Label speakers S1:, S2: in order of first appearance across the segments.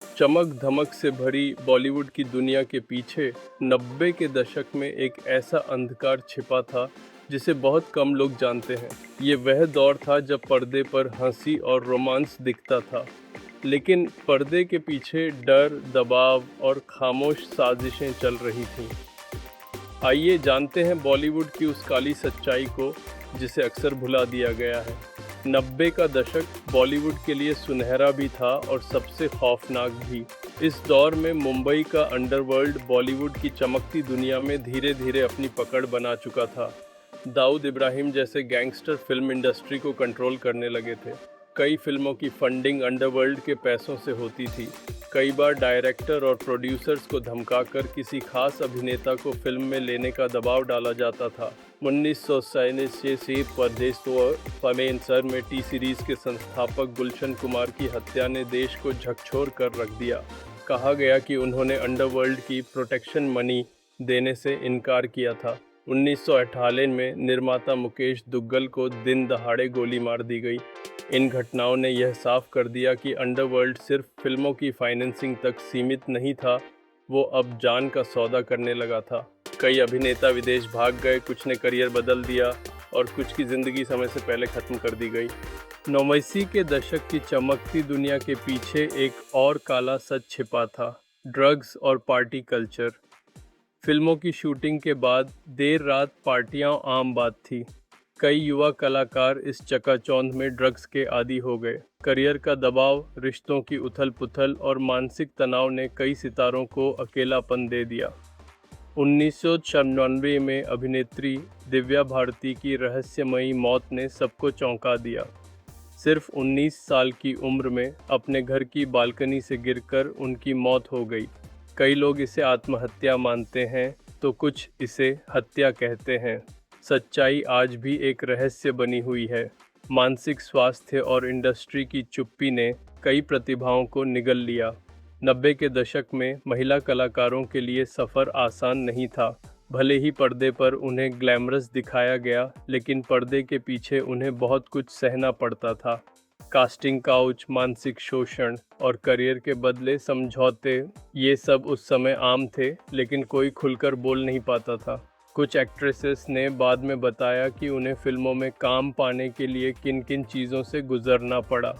S1: चमक धमक से भरी बॉलीवुड की दुनिया के पीछे 90 के दशक में एक ऐसा अंधकार छिपा था जिसे बहुत कम लोग जानते हैं। ये वह दौर था जब पर्दे पर हंसी और रोमांस दिखता था, लेकिन पर्दे के पीछे डर, दबाव और खामोश साजिशें चल रही थीं। आइए जानते हैं बॉलीवुड की उस काली सच्चाई को जिसे अक्सर भुला दिया गया है। 90 का दशक बॉलीवुड के लिए सुनहरा भी था और सबसे खौफनाक भी। इस दौर में मुंबई का अंडरवर्ल्ड बॉलीवुड की चमकती दुनिया में धीरे धीरे अपनी पकड़ बना चुका था। दाऊद इब्राहिम जैसे गैंगस्टर फिल्म इंडस्ट्री को कंट्रोल करने लगे थे। कई फिल्मों की फंडिंग अंडरवर्ल्ड के पैसों से होती थी। कई बार डायरेक्टर और प्रोड्यूसर्स को धमकाकर किसी खास अभिनेता को फिल्म में लेने का दबाव डाला जाता था। 1997 से परदेश तो फमेन सर में टी सीरीज के संस्थापक गुलशन कुमार की हत्या ने देश को झकझोर कर रख दिया। कहा गया कि उन्होंने अंडरवर्ल्ड की प्रोटेक्शन मनी देने से इनकार किया था। 1998 में निर्माता मुकेश दुग्गल को दिन दहाड़े गोली मार दी गई। इन घटनाओं ने यह साफ कर दिया कि अंडरवर्ल्ड सिर्फ फिल्मों की फाइनेंसिंग तक सीमित नहीं था, वो अब जान का सौदा करने लगा था। कई अभिनेता विदेश भाग गए, कुछ ने करियर बदल दिया और कुछ की ज़िंदगी समय से पहले ख़त्म कर दी गई। 90 के दशक की चमकती दुनिया के पीछे एक और काला सच छिपा था, ड्रग्स और पार्टी कल्चर। फिल्मों की शूटिंग के बाद देर रात पार्टियां आम बात थी। कई युवा कलाकार इस चकाचौंध में ड्रग्स के आदी हो गए। करियर का दबाव, रिश्तों की उथल पुथल और मानसिक तनाव ने कई सितारों को अकेलापन दे दिया। 1996 में अभिनेत्री दिव्या भारती की रहस्यमयी मौत ने सबको चौंका दिया। सिर्फ 19 साल की उम्र में अपने घर की बालकनी से गिरकर उनकी मौत हो गई। कई लोग इसे आत्महत्या मानते हैं तो कुछ इसे हत्या कहते हैं। सच्चाई आज भी एक रहस्य बनी हुई है। मानसिक स्वास्थ्य और इंडस्ट्री की चुप्पी ने कई प्रतिभाओं को निगल लिया। 90 के दशक में महिला कलाकारों के लिए सफ़र आसान नहीं था। भले ही पर्दे पर उन्हें ग्लैमरस दिखाया गया, लेकिन पर्दे के पीछे उन्हें बहुत कुछ सहना पड़ता था। कास्टिंग काउच, मानसिक शोषण और करियर के बदले समझौते, ये सब उस समय आम थे, लेकिन कोई खुलकर बोल नहीं पाता था। कुछ एक्ट्रेसेस ने बाद में बताया कि उन्हें फिल्मों में काम पाने के लिए किन किन चीज़ों से गुजरना पड़ा।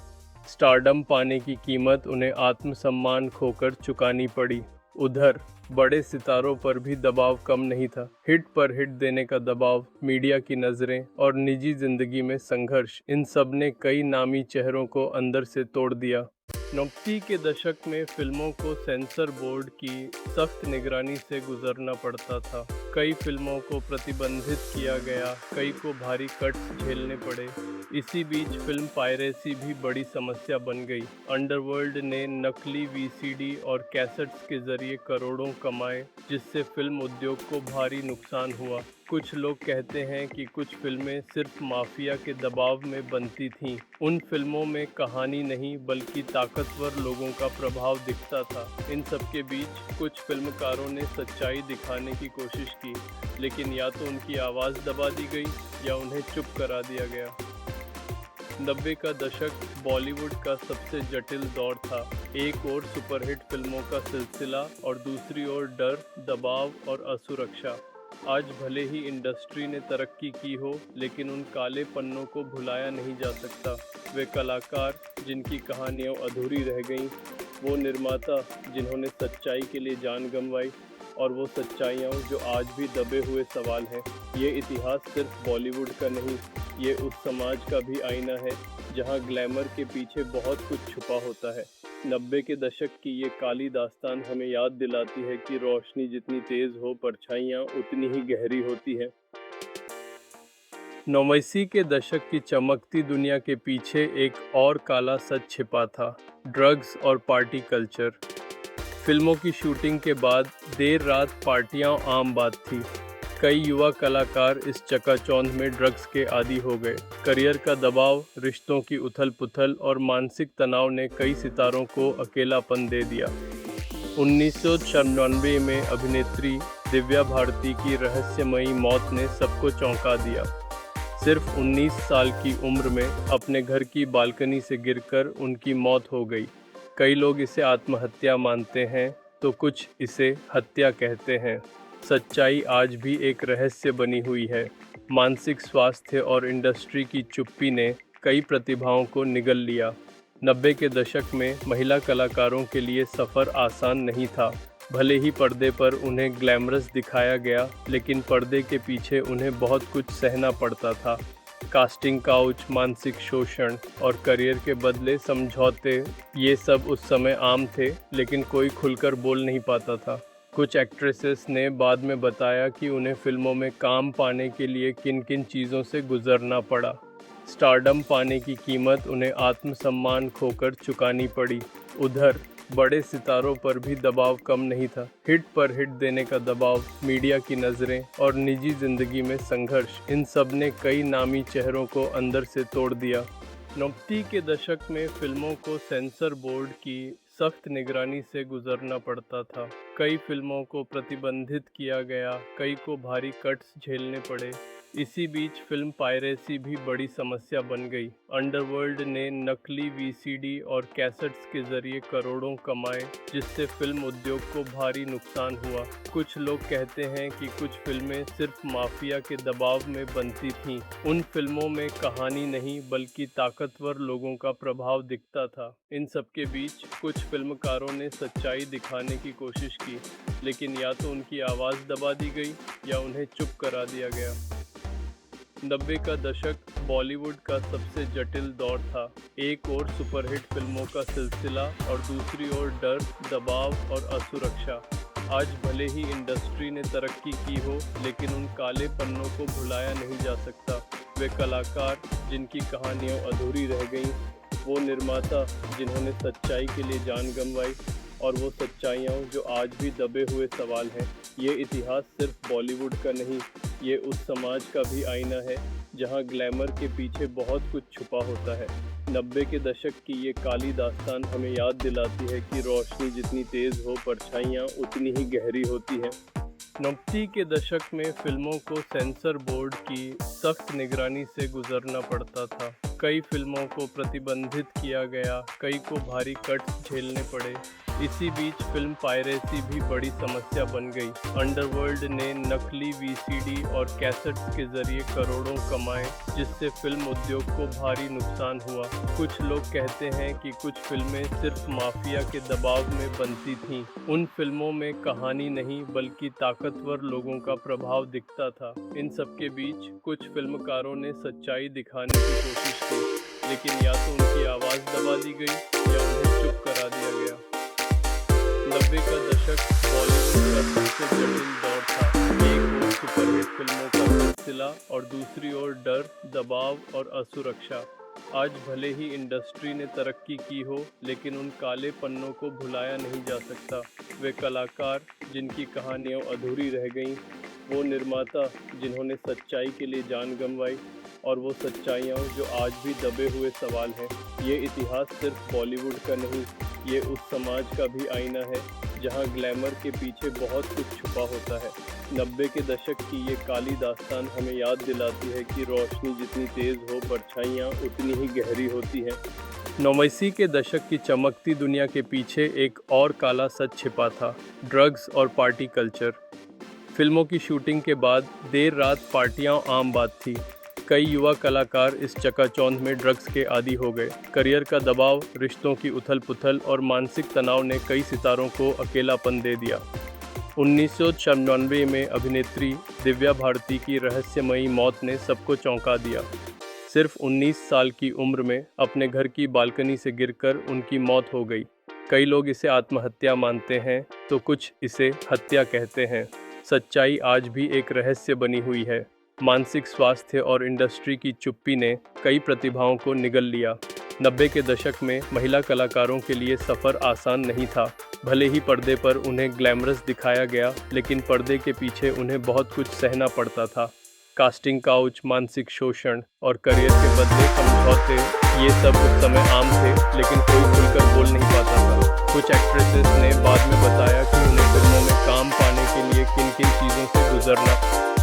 S1: स्टारडम पाने की कीमत उन्हें आत्मसम्मान खोकर चुकानी पड़ी। उधर बड़े सितारों पर भी दबाव कम नहीं था। हिट पर हिट देने का दबाव, मीडिया की नज़रें और निजी ज़िंदगी में संघर्ष, इन सब ने कई नामी चेहरों को अंदर से तोड़ दिया। 90 के दशक में फिल्मों को सेंसर बोर्ड की सख्त निगरानी से गुजरना पड़ता था। कई फिल्मों को प्रतिबंधित किया गया, कई को भारी कट्स झेलने पड़े। इसी बीच फिल्म पायरेसी भी बड़ी समस्या बन गई। अंडरवर्ल्ड ने नकली वीसीडी और कैसेट्स के जरिए करोड़ों कमाए, जिससे फिल्म उद्योग को भारी नुकसान हुआ। कुछ लोग कहते हैं कि कुछ फिल्में सिर्फ माफिया के दबाव में बनती थीं। उन फिल्मों में कहानी नहीं बल्कि ताकतवर लोगों का प्रभाव दिखता था। इन सब के बीच कुछ फिल्मकारों ने सच्चाई दिखाने की कोशिश की, लेकिन या तो उनकी आवाज़ दबा दी गई या उन्हें चुप करा दिया गया। 90 का दशक बॉलीवुड का सबसे जटिल दौर था। एक ओर सुपरहिट फिल्मों का सिलसिला और दूसरी ओर डर, दबाव और असुरक्षा। आज भले ही इंडस्ट्री ने तरक्की की हो, लेकिन उन काले पन्नों को भुलाया नहीं जा सकता। वे कलाकार जिनकी कहानियाँ अधूरी रह गईं, वो निर्माता जिन्होंने सच्चाई के लिए जान गंवाई, और वो सच्चाइयाँ जो आज भी दबे हुए सवाल हैं। ये इतिहास सिर्फ बॉलीवुड का नहीं, ये उस समाज का भी आईना है जहाँ ग्लैमर के पीछे बहुत कुछ छुपा होता है। 90 के दशक की ये काली दास्तान हमें याद दिलाती है कि रोशनी जितनी तेज हो, परछाइयाँ उतनी ही गहरी होती हैं। 90 के दशक की चमकती दुनिया के पीछे एक और काला सच छिपा था, ड्रग्स और पार्टी कल्चर। फिल्मों की शूटिंग के बाद देर रात पार्टियां आम बात थी। कई युवा कलाकार इस चकाचौंध में ड्रग्स के आदी हो गए। करियर का दबाव, रिश्तों की उथल पुथल और मानसिक तनाव ने कई सितारों को अकेलापन दे दिया। 1996 में अभिनेत्री दिव्या भारती की रहस्यमयी मौत ने सबको चौंका दिया। सिर्फ 19 साल की उम्र में अपने घर की बालकनी से गिरकर उनकी मौत हो गई। कई लोग इसे आत्महत्या मानते हैं तो कुछ इसे हत्या कहते हैं। सच्चाई आज भी एक रहस्य बनी हुई है। मानसिक स्वास्थ्य और इंडस्ट्री की चुप्पी ने कई प्रतिभाओं को निगल लिया। 90 के दशक में महिला कलाकारों के लिए सफ़र आसान नहीं था। भले ही पर्दे पर उन्हें ग्लैमरस दिखाया गया, लेकिन पर्दे के पीछे उन्हें बहुत कुछ सहना पड़ता था। कास्टिंग काउच, मानसिक शोषण और करियर के बदले समझौते, ये सब उस समय आम थे, लेकिन कोई खुलकर बोल नहीं पाता था। कुछ एक्ट्रेसेस ने बाद में बताया कि उन्हें फिल्मों में काम पाने के लिए किन किन चीज़ों से गुजरना पड़ा। स्टारडम पाने की कीमत उन्हें आत्मसम्मान खोकर चुकानी पड़ी। उधर बड़े सितारों पर भी दबाव कम नहीं था। हिट पर हिट देने का दबाव, मीडिया की नज़रें और निजी ज़िंदगी में संघर्ष, इन सब ने कई नामी चेहरों को अंदर से तोड़ दिया। 90 के दशक में फिल्मों को सेंसर बोर्ड की सख्त निगरानी से गुजरना पड़ता था। कई फिल्मों को प्रतिबंधित किया गया, कई को भारी कट्स झेलने पड़े। इसी बीच फिल्म पायरेसी भी बड़ी समस्या बन गई। अंडरवर्ल्ड ने नकली वीसीडी और कैसेट्स के जरिए करोड़ों कमाए, जिससे फिल्म उद्योग को भारी नुकसान हुआ। कुछ लोग कहते हैं कि कुछ फिल्में सिर्फ माफिया के दबाव में बनती थीं। उन फिल्मों में कहानी नहीं, बल्कि ताकतवर लोगों का प्रभाव दिखता था। इन सब के बीच कुछ फिल्मकारों ने सच्चाई दिखाने की कोशिश की, लेकिन या तो उनकी आवाज़ दबा दी गई या उन्हें चुप करा दिया गया। 90 का दशक बॉलीवुड का सबसे जटिल दौर था। एक ओर सुपरहिट फिल्मों का सिलसिला और दूसरी ओर डर, दबाव और असुरक्षा। आज भले ही इंडस्ट्री ने तरक्की की हो, लेकिन उन काले पन्नों को भुलाया नहीं जा सकता। वे कलाकार जिनकी कहानियाँ अधूरी रह गईं, वो निर्माता जिन्होंने सच्चाई के लिए जान गंवाई, और वो सच्चाइयाँ जो आज भी दबे हुए सवाल हैं। ये इतिहास सिर्फ बॉलीवुड का नहीं, ये उस समाज का भी आईना है जहाँ ग्लैमर के पीछे बहुत कुछ छुपा होता है। 90 के दशक की ये काली दास्तान हमें याद दिलाती है कि रोशनी जितनी तेज़ हो, परछाइयाँ उतनी ही गहरी होती हैं। 90 के दशक में फिल्मों को सेंसर बोर्ड की सख्त निगरानी से गुजरना पड़ता था। कई फिल्मों को प्रतिबंधित किया गया, कई को भारी कट्स झेलने पड़े। इसी बीच फिल्म पायरेसी भी बड़ी समस्या बन गई। अंडरवर्ल्ड ने नकली वीसीडी और कैसेट्स के जरिए करोड़ों कमाए, जिससे फिल्म उद्योग को भारी नुकसान हुआ। कुछ लोग कहते हैं कि कुछ फिल्में सिर्फ माफिया के दबाव में बनती थीं। उन फिल्मों में कहानी नहीं, बल्कि ताकतवर लोगों का प्रभाव दिखता था। इन सब के बीच कुछ फिल्मकारों ने सच्चाई दिखाने की कोशिश की, लेकिन या तो उनकी आवाज़ दबा दी गई या उन्हें चुप करा दिया गया। 90 का दशक बॉलीवुड का सबसे जटिल दौर था। एक ओर सुपरहिट फिल्मों का सिलसिला और दूसरी ओर डर, दबाव और असुरक्षा। आज भले ही इंडस्ट्री ने तरक्की की हो, लेकिन उन काले पन्नों को भुलाया नहीं जा सकता। वे कलाकार जिनकी कहानियाँ अधूरी रह गईं, वो निर्माता जिन्होंने सच्चाई के लिए जान गंवाई, और वो सच्चाइयाँ जो आज भी दबे हुए सवाल हैं। ये इतिहास सिर्फ बॉलीवुड का नहीं, ये उस समाज का भी आईना है जहाँ ग्लैमर के पीछे बहुत कुछ छुपा होता है। 90 के दशक की ये काली दास्तान हमें याद दिलाती है कि रोशनी जितनी तेज़ हो, परछाइयाँ उतनी ही गहरी होती हैं। 89 के दशक की चमकती दुनिया के पीछे एक और काला सच छिपा था, ड्रग्स और पार्टी कल्चर। फिल्मों की शूटिंग के बाद देर रात पार्टियाँ आम बात थी। कई युवा कलाकार इस चकाचौंध में ड्रग्स के आदी हो गए। करियर का दबाव, रिश्तों की उथल पुथल और मानसिक तनाव ने कई सितारों को अकेलापन दे दिया। 1996 में अभिनेत्री दिव्या भारती की रहस्यमयी मौत ने सबको चौंका दिया। सिर्फ 19 साल की उम्र में अपने घर की बालकनी से गिरकर उनकी मौत हो गई। कई लोग इसे आत्महत्या मानते हैं तो कुछ इसे हत्या कहते हैं। सच्चाई आज भी एक रहस्य बनी हुई है। मानसिक स्वास्थ्य और इंडस्ट्री की चुप्पी ने कई प्रतिभाओं को निगल लिया। 90 के दशक में महिला कलाकारों के लिए सफ़र आसान नहीं था। भले ही पर्दे पर उन्हें ग्लैमरस दिखाया गया, लेकिन पर्दे के पीछे उन्हें बहुत कुछ सहना पड़ता था। कास्टिंग काउच, मानसिक शोषण और करियर के बदले समझौते, ये सब उस समय आम थे, लेकिन कोई खुलकर बोल नहीं पाता था। कुछ एक्ट्रेसेस ने बाद में बताया कि उन्हें फिल्मों में काम पाने के लिए किन किन चीज़ों से गुजरना